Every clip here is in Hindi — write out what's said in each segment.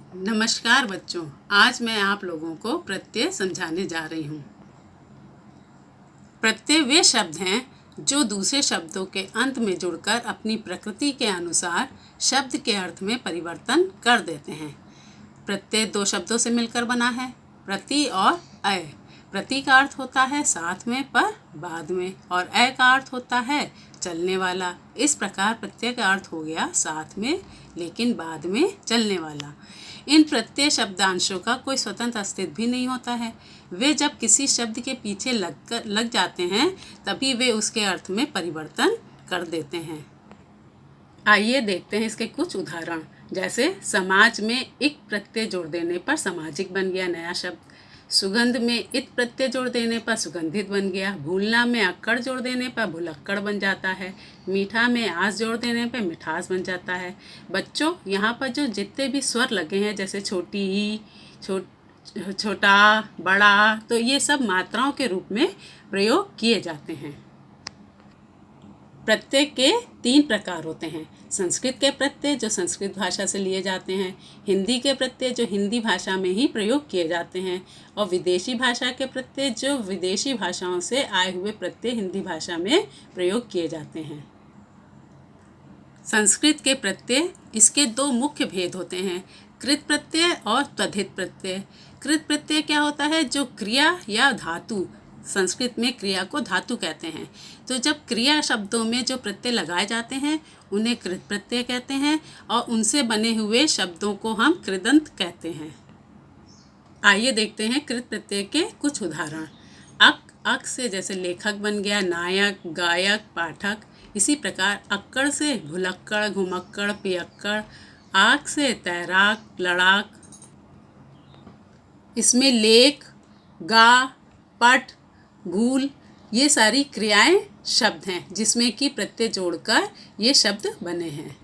नमस्कार बच्चों, आज मैं आप लोगों को प्रत्यय समझाने जा रही हूँ। प्रत्यय वे शब्द हैं जो दूसरे शब्दों के अंत में जुड़कर अपनी प्रकृति के अनुसार शब्द के अर्थ में परिवर्तन कर देते हैं। प्रत्यय दो शब्दों से मिलकर बना है, प्रति और अय। प्रति का अर्थ होता है साथ में पर बाद में, और अय का अर्थ होता है चलने वाला। इस प्रकार प्रत्यय का अर्थ हो गया साथ में लेकिन बाद में चलने वाला। इन प्रत्यय शब्दांशों का कोई स्वतंत्र अस्तित्व भी नहीं होता है। वे जब किसी शब्द के पीछे लग जाते हैं तभी वे उसके अर्थ में परिवर्तन कर देते हैं। आइए देखते हैं इसके कुछ उदाहरण। जैसे समाज में इक प्रत्यय जोड़ देने पर सामाजिक बन गया नया शब्द। सुगंध में इत प्रत्यय जोड़ देने पर सुगंधित बन गया। भूलना में अक्कड़ जोड़ देने पर भुलक्कड़ बन जाता है। मीठा में आस जोड़ देने पर मिठास बन जाता है। बच्चों, यहाँ पर जो जितने भी स्वर लगे हैं जैसे छोटी ही, छोटा, बड़ा, तो ये सब मात्राओं के रूप में प्रयोग किए जाते हैं। प्रत्यय के तीन प्रकार होते हैं। संस्कृत के प्रत्यय जो संस्कृत भाषा से लिए जाते हैं, हिंदी के प्रत्यय जो हिंदी भाषा में ही प्रयोग किए जाते हैं, और विदेशी भाषा के प्रत्यय जो विदेशी भाषाओं से आए हुए प्रत्यय हिंदी भाषा में प्रयोग किए जाते हैं। संस्कृत के प्रत्यय, इसके दो मुख्य भेद होते हैं, कृत प्रत्यय और त्वधित प्रत्यय। कृत प्रत्यय क्या होता है? जो क्रिया या धातु, संस्कृत में क्रिया को धातु कहते हैं, तो जब क्रिया शब्दों में जो प्रत्यय लगाए जाते हैं उन्हें कृत प्रत्यय कहते हैं, और उनसे बने हुए शब्दों को हम कृदंत कहते हैं। आइए देखते हैं कृत प्रत्यय के कुछ उदाहरण। अक से जैसे लेखक बन गया, नायक, गायक, पाठक। इसी प्रकार अक्कड़ से भुलक्कड़, घुमक्कड़, पियक्कड़। आक से तैराक, लड़ाक। इसमें लेख, गा, पट, भूल, ये सारी क्रियाएं शब्द हैं जिसमें कि प्रत्यय जोड़कर ये शब्द बने हैं।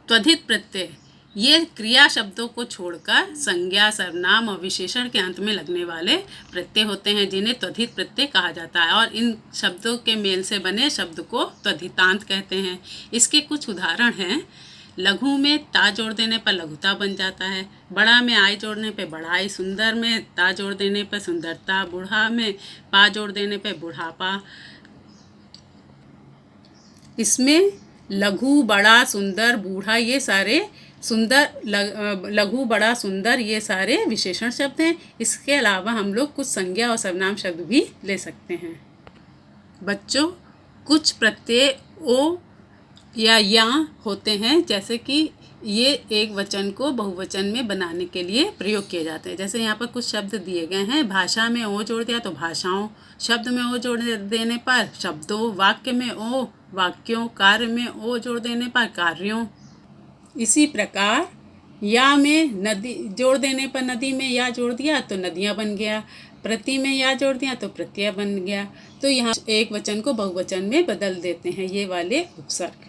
त्वधित प्रत्यय, ये क्रिया शब्दों को छोड़कर संज्ञा, सर्वनाम और विशेषण के अंत में लगने वाले प्रत्यय होते हैं जिन्हें त्वधित प्रत्यय कहा जाता है, और इन शब्दों के मेल से बने शब्द को त्वधितांत कहते हैं। इसके कुछ उदाहरण हैं। लघु में ता जोड़ देने पर लघुता बन जाता है। बड़ा में आय जोड़ने पे बड़ाई। सुंदर में ता जोड़ देने पर सुंदरता। बूढ़ा में पा जोड़ देने पे बुढ़ापा। इसमें लघु, बड़ा, सुंदर, बूढ़ा, ये सारे लघु, बड़ा, सुंदर, ये सारे विशेषण शब्द हैं। इसके अलावा हम लोग कुछ संज्ञा और सर्वनाम शब्द भी ले सकते हैं। बच्चों, कुछ प्रत्यय ओ या होते हैं, जैसे कि ये एक वचन को बहुवचन में बनाने के लिए प्रयोग किए जाते हैं। जैसे यहाँ पर कुछ शब्द दिए गए हैं। भाषा में ओ जोड़ दिया तो भाषाओं, शब्द में ओ जोड़ देने पर शब्दों, वाक्य में ओ वाक्यों, कार्य में ओ जोड़ देने पर कार्यों। इसी प्रकार या में नदी जोड़ देने पर नदी में या जोड़ दिया तो नदियाँ बन गया। प्रति में या जोड़ दिया तो प्रत्यय बन गया। तो यहाँ एक वचन को बहुवचन में बदल देते हैं ये वाले उपसर्ग।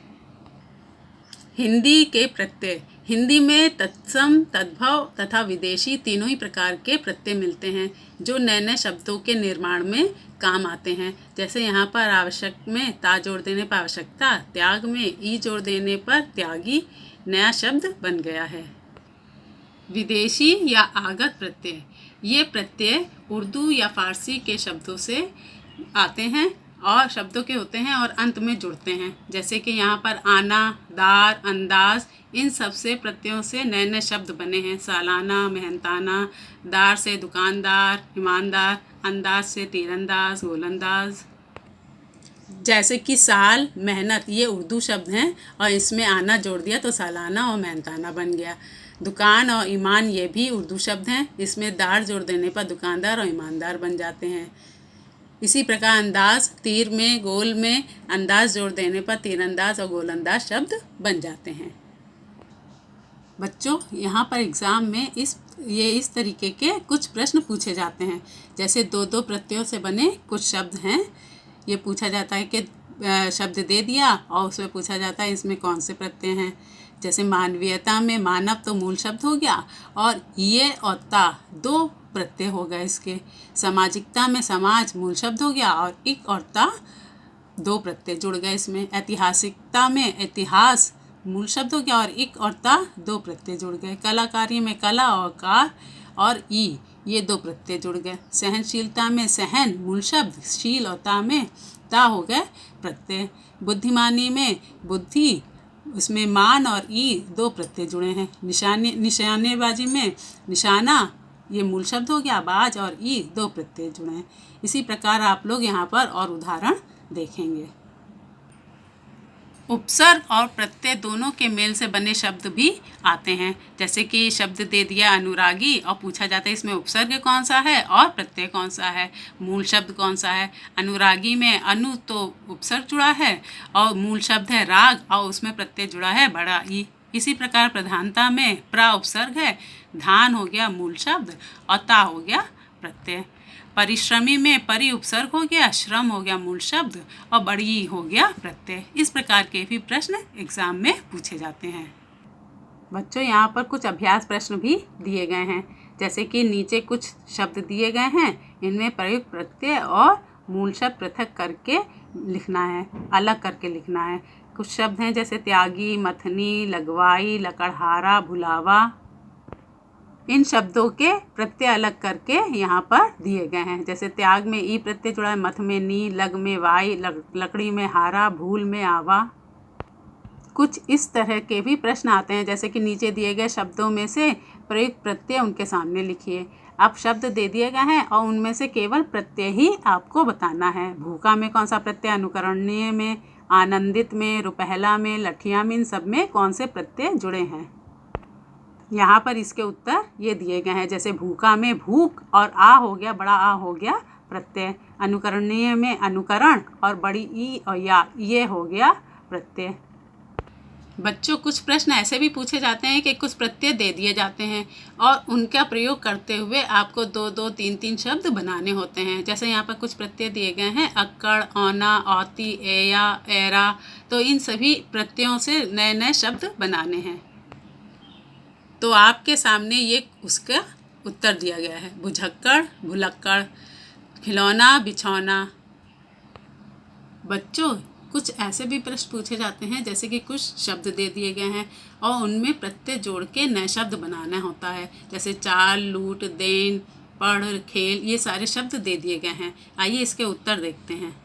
हिंदी के प्रत्यय, हिंदी में तत्सम, तद्भव तथा विदेशी तीनों ही प्रकार के प्रत्यय मिलते हैं जो नए नए शब्दों के निर्माण में काम आते हैं। जैसे यहाँ पर आवश्यक में ता जोड़ देने पर आवश्यकता, त्याग में ई जोड़ देने पर त्यागी, नया शब्द बन गया है। विदेशी या आगत प्रत्यय, ये प्रत्यय उर्दू या फारसी के शब्दों से आते हैं और शब्दों के होते हैं और अंत में जुड़ते हैं। जैसे कि यहाँ पर आना, दार, अंदाज, इन सब से प्रत्ययों से नए नए शब्द बने हैं। सालाना, मेहनताना, दार से दुकानदार, ईमानदार, अंदाज से तीरंदाज, गोलंदाज। जैसे कि साल, मेहनत, ये उर्दू शब्द हैं और इसमें आना जोड़ दिया तो सालाना और मेहनताना बन गया। दुकान और ईमान, ये भी उर्दू शब्द हैं, इसमें दार जोड़ देने पर दुकानदार और ईमानदार बन जाते हैं। इसी प्रकार अंदाज, तीर में, गोल में अंदाज जोड़ देने पर तीरंदाज और गोलंदाज शब्द बन जाते हैं। बच्चों, यहाँ पर एग्ज़ाम में इस तरीके के कुछ प्रश्न पूछे जाते हैं। जैसे दो दो प्रत्ययों से बने कुछ शब्द हैं, ये पूछा जाता है कि शब्द दे दिया और उसमें पूछा जाता है इसमें कौन से प्रत्यय हैं। जैसे मानवीयता में मानव तो मूल शब्द हो गया, और ये और ता दो प्रत्यय हो गए इसके। सामाजिकता में समाज मूल शब्द हो गया और इक और ता दो प्रत्यय जुड़ गए इसमें। ऐतिहासिकता में इतिहास मूल शब्द हो गया और इक और ता दो प्रत्यय जुड़ गए। कलाकारी में कला और कार और ई ये दो प्रत्यय जुड़ गए। सहनशीलता में सहन मूल शब्द, शील और ता में ता हो गए प्रत्यय। बुद्धिमानी में बुद्धि, उसमें मान और ई दो प्रत्यय जुड़े हैं। निशानेबाजी में निशाना ये मूल शब्द हो गया, बाज और ई दो प्रत्यय जुड़े हैं। इसी प्रकार आप लोग यहाँ पर और उदाहरण देखेंगे। उपसर्ग और प्रत्यय दोनों के मेल से बने शब्द भी आते हैं। जैसे कि शब्द दे दिया अनुरागी और पूछा जाता है इसमें उपसर्ग कौन सा है और प्रत्यय कौन सा है, मूल शब्द कौन सा है। अनुरागी में अनु तो उपसर्ग जुड़ा है और मूल शब्द है राग और उसमें प्रत्यय जुड़ा है बड़ा ई। इसी प्रकार प्रधानता में प्रा उपसर्ग है, धान हो गया मूल शब्द और ता हो गया प्रत्यय। परिश्रमी में परि उपसर्ग हो गया, श्रम हो गया मूल शब्द और बड़ी हो गया प्रत्यय। इस प्रकार के भी प्रश्न एग्जाम में पूछे जाते हैं। बच्चों यहाँ पर कुछ अभ्यास प्रश्न भी दिए गए हैं। जैसे कि नीचे कुछ शब्द दिए गए हैं, इनमें प्रयुक्त प्रत्यय और मूल शब्द पृथक करके लिखना है, अलग करके लिखना है। कुछ शब्द हैं जैसे त्यागी, मथनी, लगवाई, लकड़हारा, भुलावा। इन शब्दों के प्रत्यय अलग करके यहाँ पर दिए गए हैं। जैसे त्याग में ई प्रत्यय जुड़ा है, मथ में नी, लग में वाई, लकड़ी में हारा, भूल में आवा। कुछ इस तरह के भी प्रश्न आते हैं। जैसे कि नीचे दिए गए शब्दों में से प्रयुक्त प्रत्यय उनके सामने लिखिए। अब शब्द दे दिए गए हैं और उनमें से केवल प्रत्यय ही आपको बताना है। भूखा में कौन सा प्रत्यय, अनुकरणीय में, आनंदित में, रुपहला में, लठिया में, इन सब में कौन से प्रत्यय जुड़े हैं। यहाँ पर इसके उत्तर ये दिए गए हैं। जैसे भूखा में भूख और आ हो गया, बड़ा आ हो गया प्रत्यय। अनुकरणीय में अनुकरण और बड़ी ई और या ये हो गया प्रत्यय। बच्चों कुछ प्रश्न ऐसे भी पूछे जाते हैं कि कुछ प्रत्यय दे दिए जाते हैं और उनका प्रयोग करते हुए आपको दो दो तीन तीन शब्द बनाने होते हैं। जैसे यहाँ पर कुछ प्रत्यय दिए गए हैं, अक्कड़, औना, औती, एया, एरा। तो इन सभी प्रत्ययों से नए नए शब्द बनाने हैं। तो आपके सामने ये उसका उत्तर दिया गया है। भुजक्कड़, भुलक्कड़, खिलौना, बिछौना। बच्चों कुछ ऐसे भी प्रश्न पूछे जाते हैं जैसे कि कुछ शब्द दे दिए गए हैं और उनमें प्रत्यय जोड़ के नए शब्द बनाना होता है। जैसे चाल, लूट, देन, पढ़, खेल, ये सारे शब्द दे दिए गए हैं। आइए इसके उत्तर देखते हैं।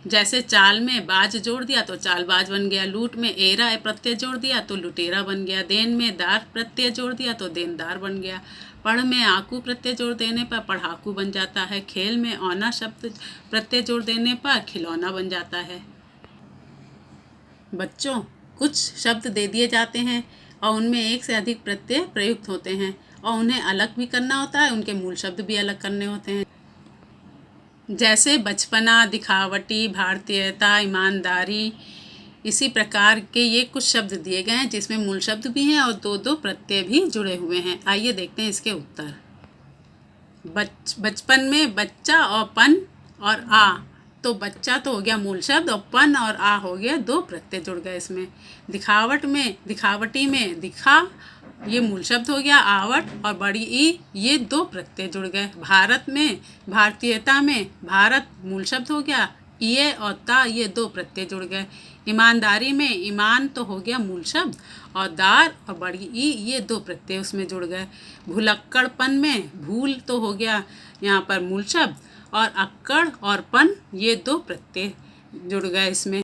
जैसे चाल में बाज जोड़ दिया तो चालबाज बन गया, लूट में एरा प्रत्यय जोड़ दिया तो लुटेरा बन गया, देन में दार प्रत्यय जोड़ दिया तो देनदार बन गया, पढ़ में आकू प्रत्यय जोड़ देने पर पढ़ाकू बन जाता है, खेल में औना शब्द प्रत्यय जोड़ देने पर खिलौना बन जाता है। बच्चों कुछ शब्द दे दिए जाते हैं और उनमें एक से अधिक प्रत्यय प्रयुक्त होते हैं और उन्हें अलग भी करना होता है, उनके मूल शब्द भी अलग करने होते हैं। जैसे बचपना, दिखावटी, भारतीयता, ईमानदारी। इसी प्रकार के ये कुछ शब्द दिए गए हैं जिसमें मूल शब्द भी हैं और दो दो प्रत्यय भी जुड़े हुए हैं। आइए देखते हैं इसके उत्तर। बचपन में बच्चा और पन और आ, तो बच्चा तो हो गया मूल शब्द और पन और आ हो गया दो प्रत्यय जुड़ गए इसमें। दिखावट में दिखावटी में दिखा ये मूल शब्द हो गया, आवट और बड़ी ई ये दो प्रत्यय जुड़ गए। भारत में भारतीयता में भारत मूल शब्द हो गया, ये और ता ये दो प्रत्यय जुड़ गए। ईमानदारी में ईमान तो हो गया मूल शब्द और दार और बड़ी ई ये दो प्रत्यय उसमें जुड़ गए। भुलक्कड़पन में भूल तो हो गया यहाँ पर मूल शब्द और अक्कड़ और पन ये दो प्रत्यय जुड़ गए इसमें।